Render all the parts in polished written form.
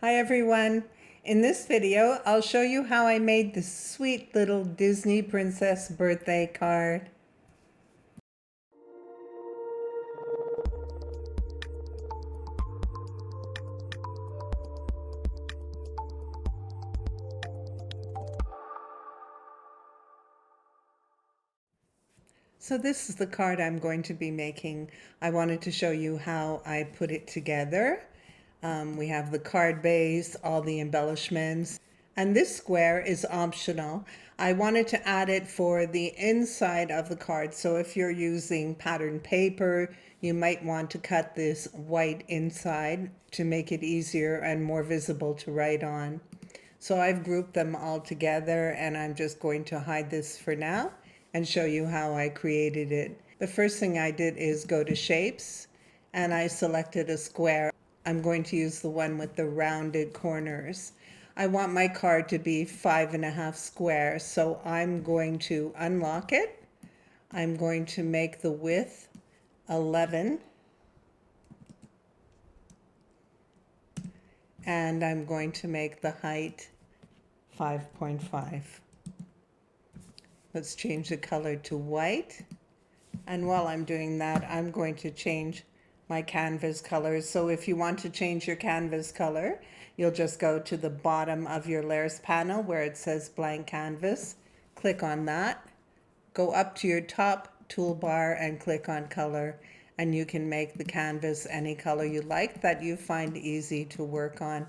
Hi everyone. In this video, I'll show you how I made this sweet little Disney princess birthday card. So this is the card I'm going to be making. I wanted to show you how I put it together. We have the card base, all the embellishments, and this square is optional. I wanted to add it for the inside of the card. So if you're using patterned paper, you might want to cut this white inside to make it easier and more visible to write on. So I've grouped them all together and I'm just going to hide this for now and show you how I created it. The first thing I did is go to shapes and I selected a square. I'm going to use the one with the rounded corners. I want my card to be 5.5 squares, so I'm going to unlock it. I'm going to make the width 11 and I'm going to make the height 5.5. Let's change the color to white. And while I'm doing that, I'm going to change my canvas colors. So if you want to change your canvas color, you'll just go to the bottom of your layers panel where it says blank canvas. Click on that. Go up to your top toolbar and click on color. And you can make the canvas any color you like that you find easy to work on.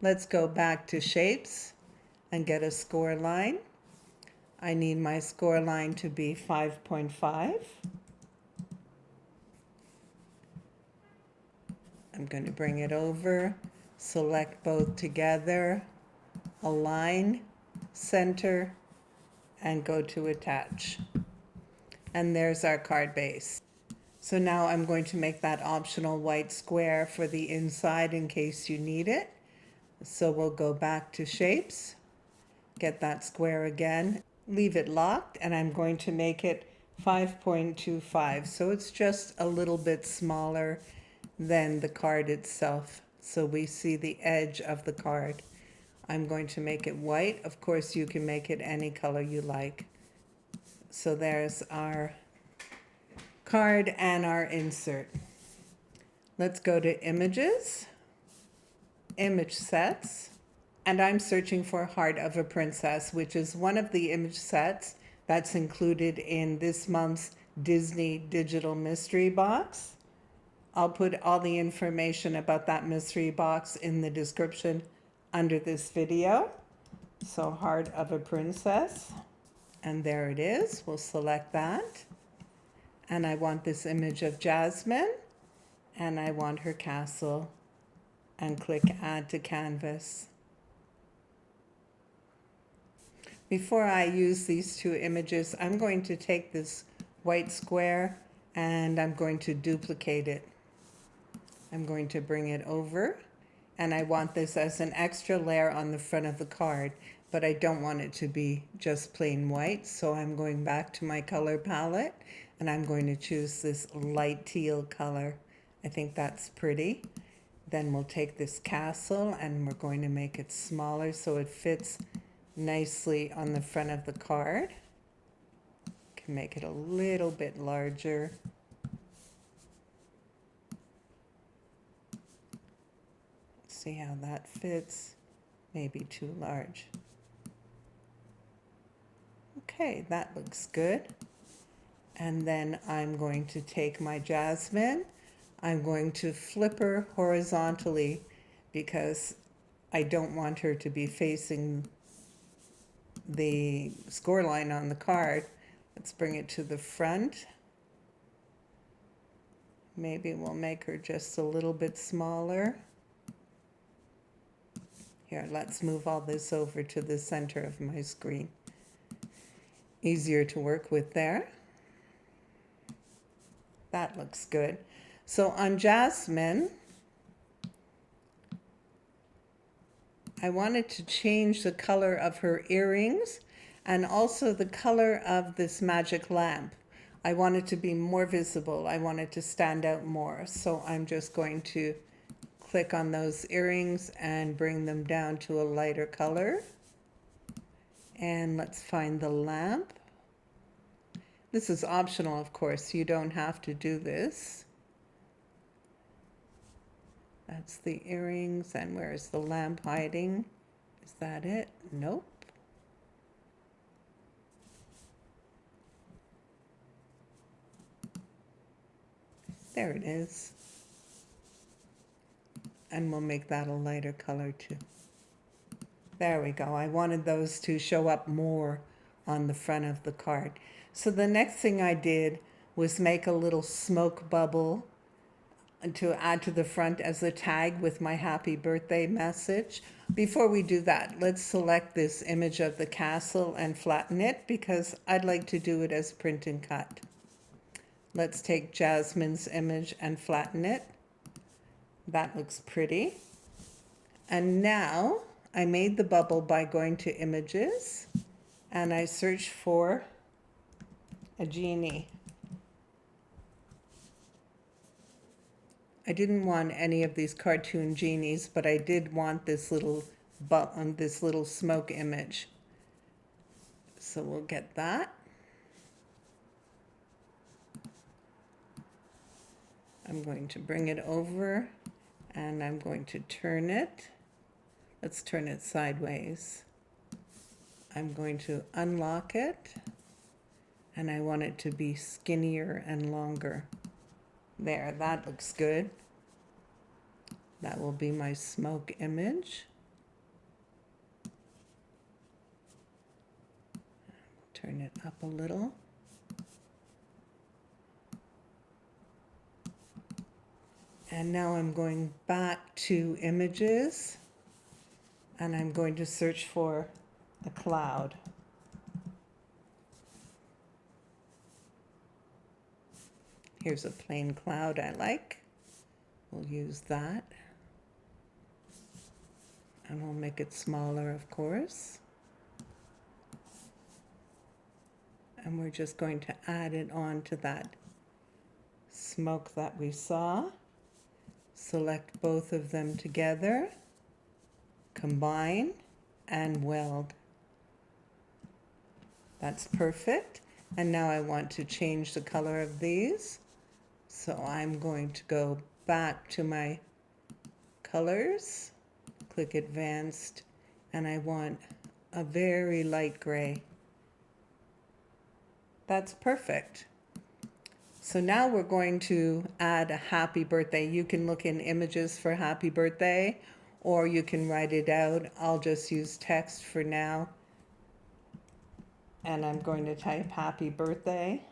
Let's go back to shapes and get a score line. I need my score line to be 5.5. I'm going to bring it over, select both together, align, center, and go to attach. And there's our card base. So now I'm going to make that optional white square for the inside in case you need it. So we'll go back to shapes, get that square again, leave it locked, and I'm going to make it 5.25. So it's just a little bit smaller than the card itself. So we see the edge of the card. I'm going to make it white. Of course, you can make it any color you like. So there's our card and our insert. Let's go to images, image sets, and I'm searching for Heart of a Princess, which is one of the image sets that's included in this month's Disney Digital Mystery Box. I'll put all the information about that mystery box in the description under this video. So Heart of a Princess, and there it is. We'll select that. And I want this image of Jasmine, and I want her castle, and click Add to Canvas. Before I use these two images, I'm going to take this white square and I'm going to duplicate it. I'm going to bring it over, and I want this as an extra layer on the front of the card, but I don't want it to be just plain white. So I'm going back to my color palette and I'm going to choose this light teal color. I think that's pretty. Then we'll take this castle and we're going to make it smaller so it fits nicely on the front of the card. Can make it a little bit larger. See how that fits. Maybe too large. Okay, that looks good. And then I'm going to take my Jasmine. I'm going to flip her horizontally because I don't want her to be facing the score line on the card. Let's bring it to the front. Maybe we'll make her just a little bit smaller. Here, let's move all this over to the center of my screen. Easier to work with there. That looks good. So on Jasmine, I wanted to change the color of her earrings and also the color of this magic lamp. I want it to be more visible. I want it to stand out more. So I'm just going to click on those earrings and bring them down to a lighter color. And let's find the lamp. This is optional, of course. You don't have to do this. That's the earrings. And where is the lamp hiding? Is that it? Nope. There it is. And we'll make that a lighter color too. There we go. I wanted those to show up more on the front of the card. So the next thing I did was make a little smoke bubble to add to the front as a tag with my happy birthday message. Before we do that, let's select this image of the castle and flatten it because I'd like to do it as print and cut. Let's take Jasmine's image and flatten it. That looks pretty. And now I made the bubble by going to Images and I searched for a genie. I didn't want any of these cartoon genies, but I did want this little smoke image. So we'll get that. I'm going to bring it over and I'm going to turn it. Let's turn it sideways. I'm going to unlock it and I want it to be skinnier and longer. There, that looks good. That will be my smoke image. Turn it up a little. And now I'm going back to Images and I'm going to search for a cloud. Here's a plain cloud I like. We'll use that. And we'll make it smaller, of course. And we're just going to add it on to that smoke that we saw. Select both of them together, combine, and weld. That's perfect. And now I want to change the color of these. So I'm going to go back to my colors, click Advanced, and I want a very light gray. That's perfect. So now we're going to add a happy birthday. You can look in Images for happy birthday, or you can write it out. I'll just use text for now. And I'm going to type happy birthday.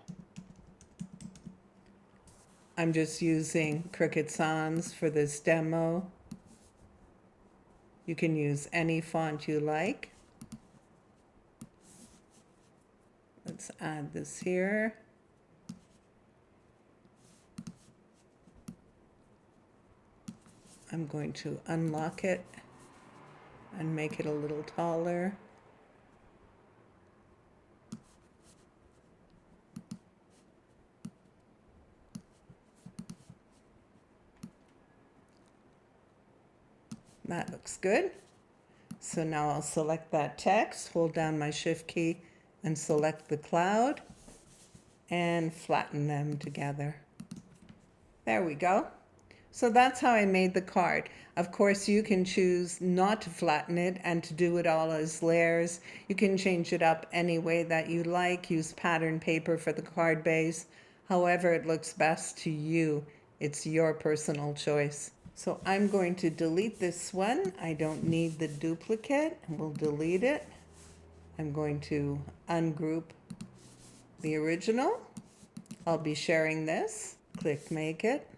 I'm just using Cricut Sans for this demo. You can use any font you like. Let's add this here. I'm going to unlock it and make it a little taller. That looks good. So now I'll select that text, hold down my Shift key and select the cloud and flatten them together. There we go. So that's how I made the card. Of course, you can choose not to flatten it and to do it all as layers. You can change it up any way that you like. Use pattern paper for the card base. However it looks best to you. It's your personal choice. So I'm going to delete this one. I don't need the duplicate. We'll delete it. I'm going to ungroup the original. I'll be sharing this. Click Make It.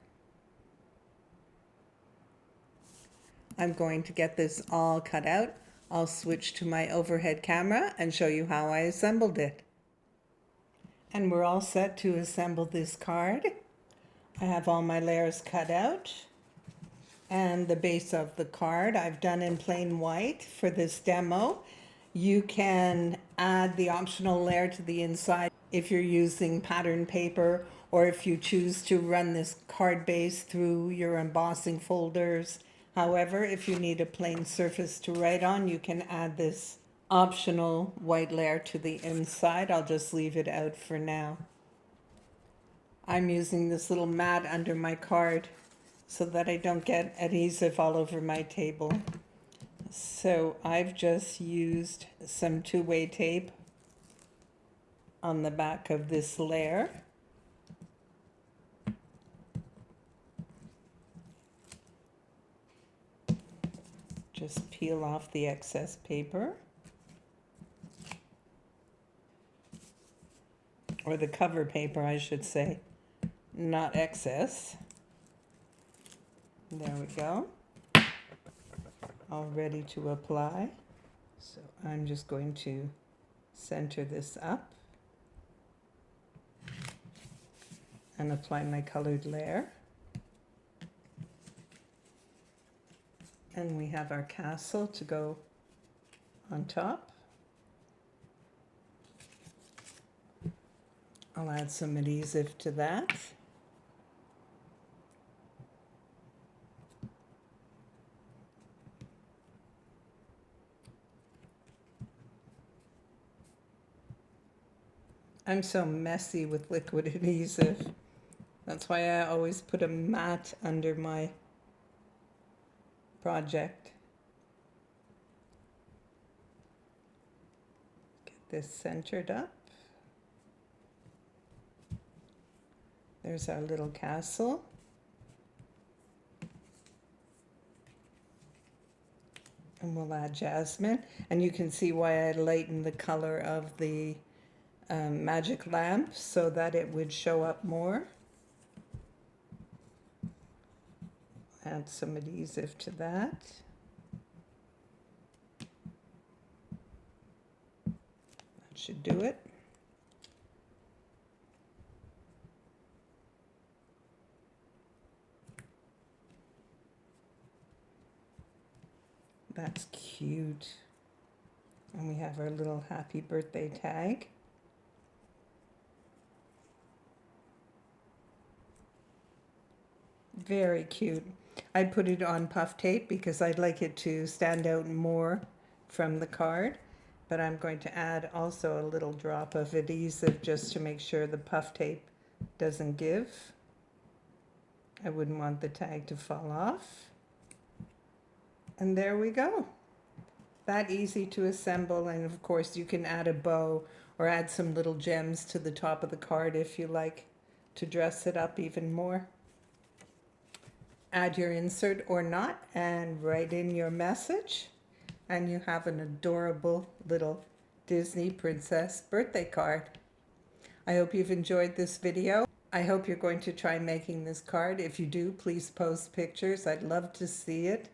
I'm going to get this all cut out. I'll switch to my overhead camera and show you how I assembled it. And we're all set to assemble this card. I have all my layers cut out. And the base of the card I've done in plain white for this demo. You can add the optional layer to the inside if you're using pattern paper, or if you choose to run this card base through your embossing folders However, if you need a plain surface to write on, you can add this optional white layer to the inside. I'll just leave it out for now. I'm using this little mat under my card so that I don't get adhesive all over my table. So I've just used some two-way tape on the back of this layer. Just peel off the excess paper, or the cover paper, I should say, not excess. There we go. All ready to apply. So I'm just going to center this up and apply my colored layer. And we have our castle to go on top. I'll add some adhesive to that. I'm so messy with liquid adhesive. That's why I always put a mat under my project. Get this centered up. There's our little castle. And we'll add jasmine. And you can see why I lightened the color of the magic lamp so that it would show up more. Add some adhesive to that. That should do it. That's cute. And we have our little happy birthday tag. Very cute. I put it on puff tape because I'd like it to stand out more from the card, but I'm going to add also a little drop of adhesive just to make sure the puff tape doesn't give. I wouldn't want the tag to fall off. And there we go. That easy to assemble, and of course you can add a bow or add some little gems to the top of the card if you like to dress it up even more. Add your insert or not and write in your message, and you have an adorable little Disney princess birthday card. I hope you've enjoyed this video. I hope you're going to try making this card. If you do, please post pictures. I'd love to see it.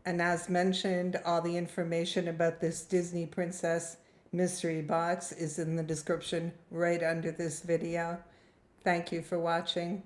And as mentioned, all the information about this Disney Princess mystery box is in the description right under this video. Thank you for watching.